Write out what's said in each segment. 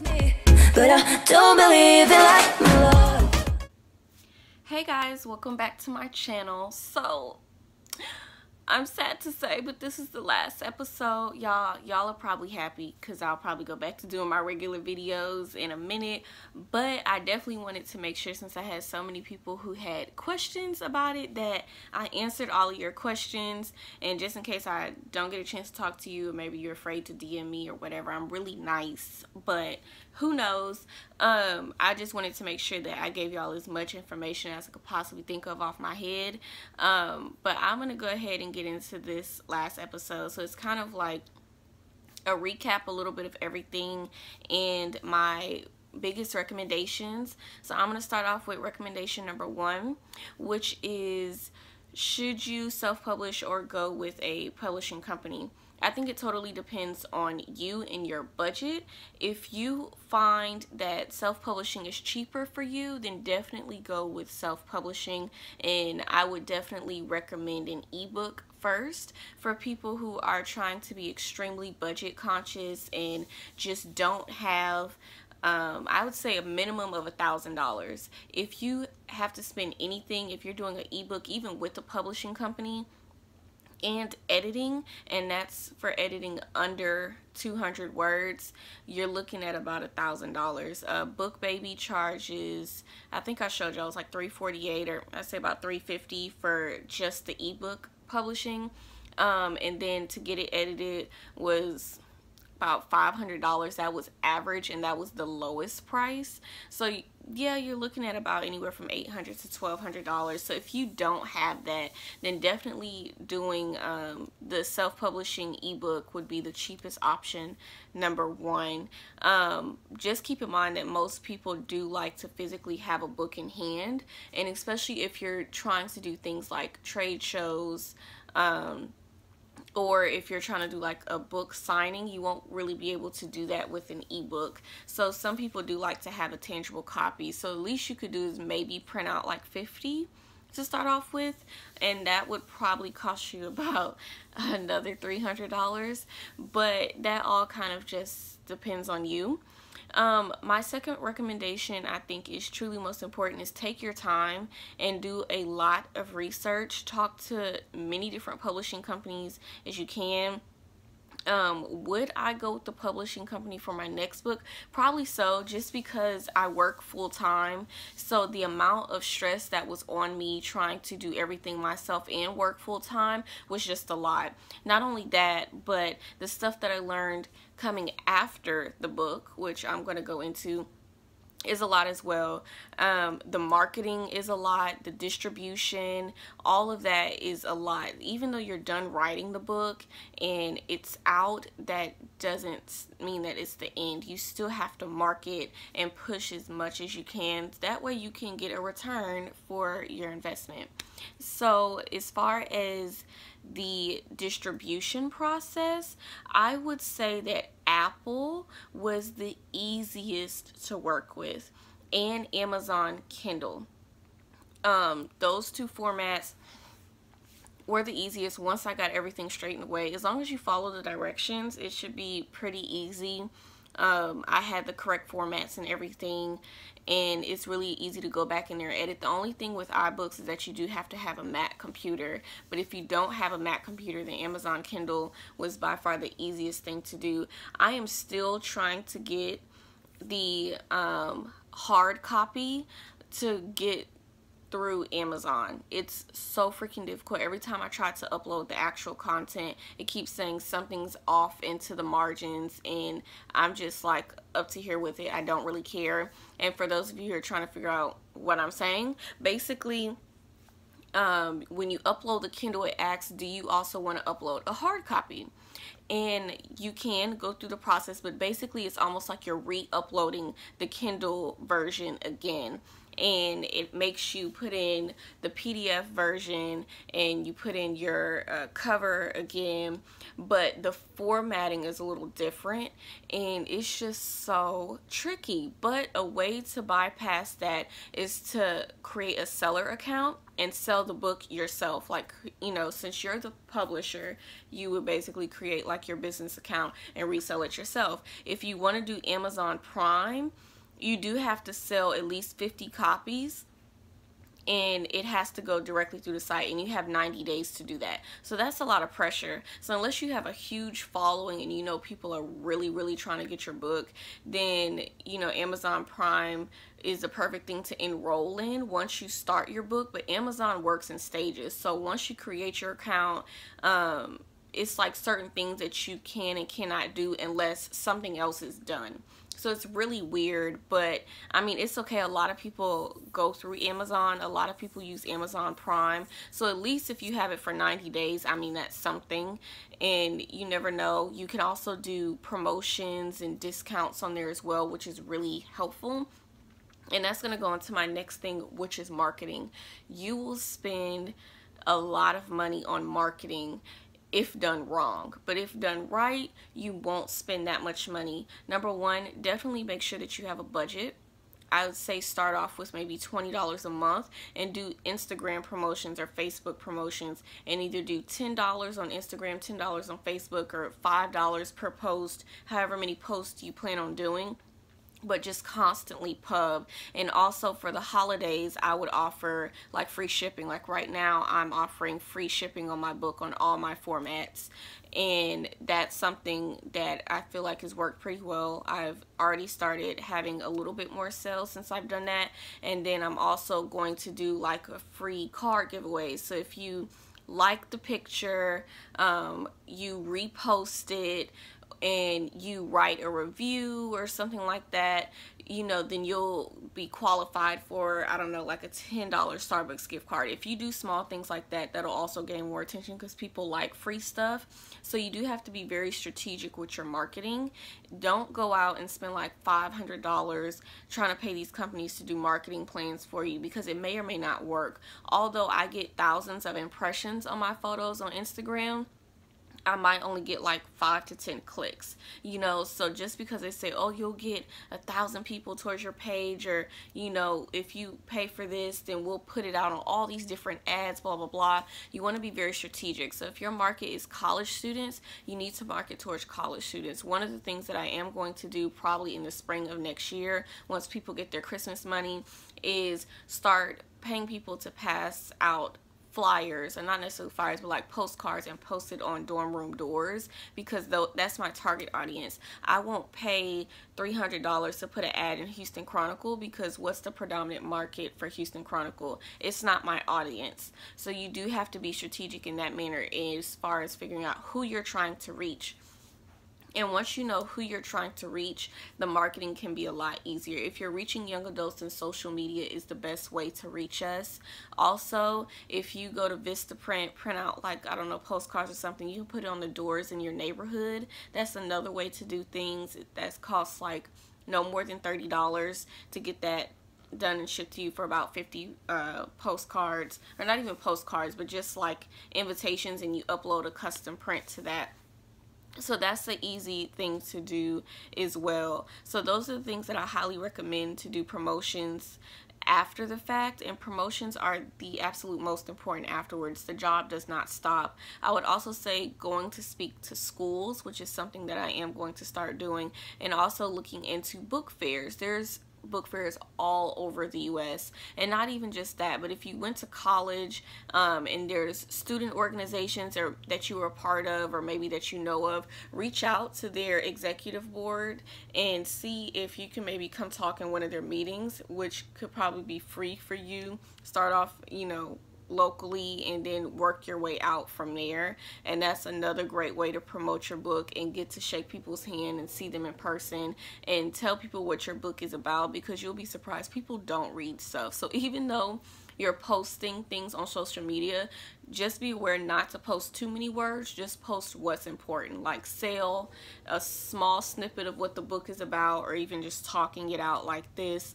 But I don't believe in like my love. Hey guys, welcome back to my channel. So I'm sad to say, but this is the last episode. Y'all are probably happy because I'll probably go back to doing my regular videos in a minute. But I definitely wanted to make sure, since I had so many people who had questions about it, that I answered all of your questions. And just in case I don't get a chance to talk to you, or maybe you're afraid to DM me or whatever, I'm really nice, but who knows. I just wanted to make sure that I gave y'all as much information as I could possibly think of off my head. But I'm gonna go ahead and get into this last episode. So it's kind of like a recap, a little bit of everything, and my biggest recommendations. So I'm gonna start off with recommendation number 1, which is, should you self-publish or go with a publishing company? I think it totally depends on you and your budget. If you find that self-publishing is cheaper for you, then definitely go with self-publishing. And I would definitely recommend an ebook first for people who are trying to be extremely budget conscious and just don't have I would say a minimum of $1,000. If you have to spend anything, if you're doing an ebook, even with a publishing company, and editing, and that's for editing under 200 words, you're looking at about $1,000. Book Baby charges, I think I showed y'all, it's like $348, or I say about $350 for just the ebook publishing, and then to get it edited was about $500. That was average, and that was the lowest price. So yeah, you're looking at about anywhere from $800 to $1,200. So if you don't have that, then definitely doing the self-publishing ebook would be the cheapest option, number 1. Just keep in mind that most people do like to physically have a book in hand, and especially if you're trying to do things like trade shows, or if you're trying to do like a book signing, you won't really be able to do that with an ebook. So some people do like to have a tangible copy. So the least you could do is maybe print out like 50 to start off with, and that would probably cost you about another $300. But that all kind of just depends on you. My second recommendation, I think is truly most important, is take your time and do a lot of research. Talk to many different publishing companies as you can. Would I go with the publishing company for my next book? Probably so, just because I work full-time. So the amount of stress that was on me trying to do everything myself and work full-time was just a lot. Not only that, but the stuff that I learned coming after the book, which I'm going to go into, is a lot as well. The marketing is a lot, the distribution, all of that is a lot. Even though you're done writing the book and it's out, that doesn't mean that it's the end. You still have to market and push as much as you can. That way you can get a return for your investment. So as far as the distribution process, I would say that Apple was the easiest to work with, and Amazon Kindle. Those two formats were the easiest once I got everything straightened away. As long as you follow the directions, it should be pretty easy. I had the correct formats and everything, and it's really easy to go back in there and edit. The only thing with iBooks is that you do have to have a Mac computer, but if you don't have a Mac computer, then Amazon Kindle was by far the easiest thing to do. I am still trying to get the hard copy to get through Amazon. It's so freaking difficult. Every time I try to upload the actual content, it keeps saying something's off into the margins, and I'm just like up to here with it. I don't really care. And for those of you who are trying to figure out what I'm saying, basically when you upload the Kindle, it asks, do you also want to upload a hard copy? And you can go through the process, but basically it's almost like you're re-uploading the Kindle version again. And it makes you put in the PDF version, and you put in your cover again, but the formatting is a little different, and it's just so tricky. But a way to bypass that is to create a seller account and sell the book yourself. Like, you know, since you're the publisher, you would basically create like your business account and resell it yourself. If you want to do Amazon Prime, you do have to sell at least 50 copies, and it has to go directly through the site, and you have 90 days to do that. So that's a lot of pressure. So unless you have a huge following and you know people are really trying to get your book, then, you know, Amazon Prime is the perfect thing to enroll in once you start your book. But Amazon works in stages. So once you create your account, it's like certain things that you can and cannot do unless something else is done. So it's really weird, but I mean, it's okay. A lot of people go through Amazon. A lot of people use Amazon Prime. So at least if you have it for 90 days, I mean, that's something. And you never know. You can also do promotions and discounts on there as well, which is really helpful. And that's going to go into my next thing, which is marketing. You will spend a lot of money on marketing if done wrong, but if done right, you won't spend that much money. Number one, definitely make sure that you have a budget. I would say start off with maybe $20 a month and do Instagram promotions or Facebook promotions, and either do $10 on Instagram, $10 on Facebook, or $5 per post, however many posts you plan on doing. But just constantly pub. And also for the holidays, I would offer like free shipping. Like right now, I'm offering free shipping on my book on all my formats, and that's something that I feel like has worked pretty well. I've already started having a little bit more sales since I've done that. And then I'm also going to do like a free card giveaway. So if you like the picture, you repost it, and you write a review or something like that, you know, then you'll be qualified for, I don't know, like a $10 Starbucks gift card. If you do small things like that, that'll also gain more attention because people like free stuff. So you do have to be very strategic with your marketing. Don't go out and spend like $500 trying to pay these companies to do marketing plans for you, because it may or may not work. Although I get thousands of impressions on my photos on Instagram, I might only get like 5 to 10 clicks, you know. So just because they say, oh, you'll get 1,000 people towards your page, or, you know, if you pay for this, then we'll put it out on all these different ads, blah, blah, blah. You want to be very strategic. So if your market is college students, you need to market towards college students. One of the things that I am going to do probably in the spring of next year, once people get their Christmas money, is start paying people to pass out flyers, or not necessarily flyers, but like postcards, and post it on dorm room doors, because that's my target audience. I won't pay $300 to put an ad in Houston Chronicle, because what's the predominant market for Houston Chronicle? It's not my audience. So you do have to be strategic in that manner as far as figuring out who you're trying to reach. And once you know who you're trying to reach, the marketing can be a lot easier. If you're reaching young adults, then social media is the best way to reach us. Also, if you go to Vistaprint, print out like, I don't know, postcards or something, you can put it on the doors in your neighborhood. That's another way to do things. That costs like no more than $30 to get that done and shipped to you for about 50 postcards, or not even postcards, but just like invitations, and you upload a custom print to that. So that's the easy thing to do as well. So those are the things that I highly recommend to do promotions after the fact, and promotions are the absolute most important afterwards. The job does not stop. I would also say going to speak to schools, which is something that I am going to start doing, and also looking into book fairs. There's book fairs all over the US, and not even just that, but if you went to college and there's student organizations or that you were a part of, or maybe that you know of, reach out to their executive board and see if you can maybe come talk in one of their meetings, which could probably be free for you. Start off, you know, locally, and then work your way out from there. And that's another great way to promote your book and get to shake people's hand and see them in person and tell people what your book is about, because you'll be surprised, people don't read stuff. So even though you're posting things on social media, just be aware not to post too many words. Just post what's important, like sell a small snippet of what the book is about, or even just talking it out like this.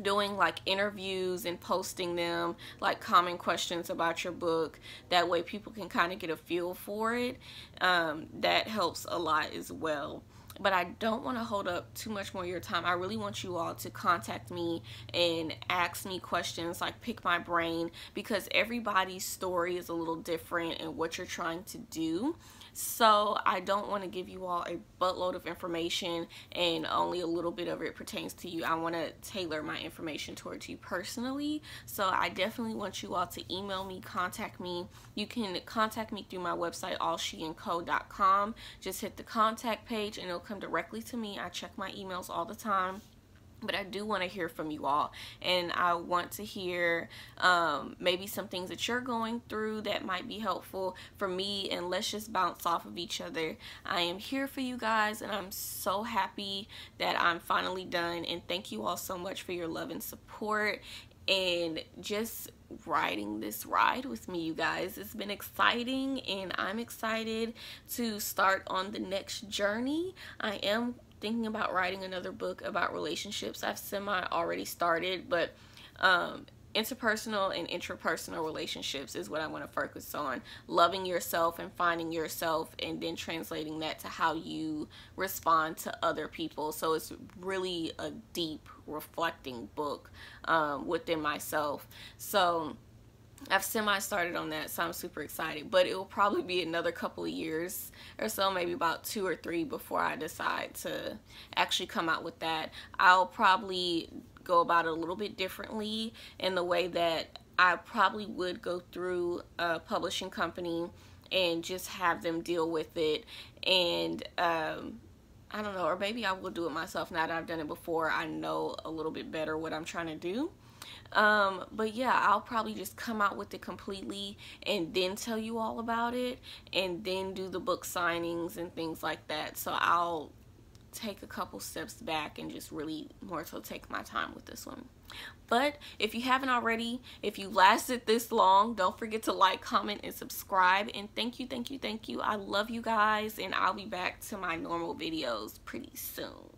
Doing like interviews and posting them, like common questions about your book. That way people can kind of get a feel for it. That helps a lot as well. But I don't want to hold up too much more of your time. I really want you all to contact me and ask me questions, like pick my brain, because everybody's story is a little different in what you're trying to do. So I don't want to give you all a buttload of information and only a little bit of it pertains to you. I want to tailor my information towards you personally. So I definitely want you all to email me, contact me. You can contact me through my website, allsheandco.com. Just hit the contact page and it'll come directly to me. I check my emails all the time. But I do want to hear from you all, and I want to hear maybe some things that you're going through that might be helpful for me, and let's just bounce off of each other. I am here for you guys, and I'm so happy that I'm finally done, and thank you all so much for your love and support and just riding this ride with me, you guys. It's been exciting, and I'm excited to start on the next journey. I am thinking about writing another book about relationships. I've semi already started, but interpersonal and intrapersonal relationships is what I want to focus on. Loving yourself and finding yourself, and then translating that to how you respond to other people. So it's really a deep reflecting book within myself. So I've semi-started on that, so I'm super excited. But it will probably be another couple of years or so, maybe about 2 or 3 before I decide to actually come out with that. I'll probably go about it a little bit differently in the way that I probably would go through a publishing company and just have them deal with it. And I don't know, or maybe I will do it myself now that I've done it before. I know a little bit better what I'm trying to do. But yeah, I'll probably just come out with it completely and then tell you all about it, and then do the book signings and things like that. So I'll take a couple steps back and just really more so take my time with this one. But if you haven't already, if you lasted this long, don't forget to like, comment, and subscribe. And thank you, thank you, thank you. I love you guys, and I'll be back to my normal videos pretty soon.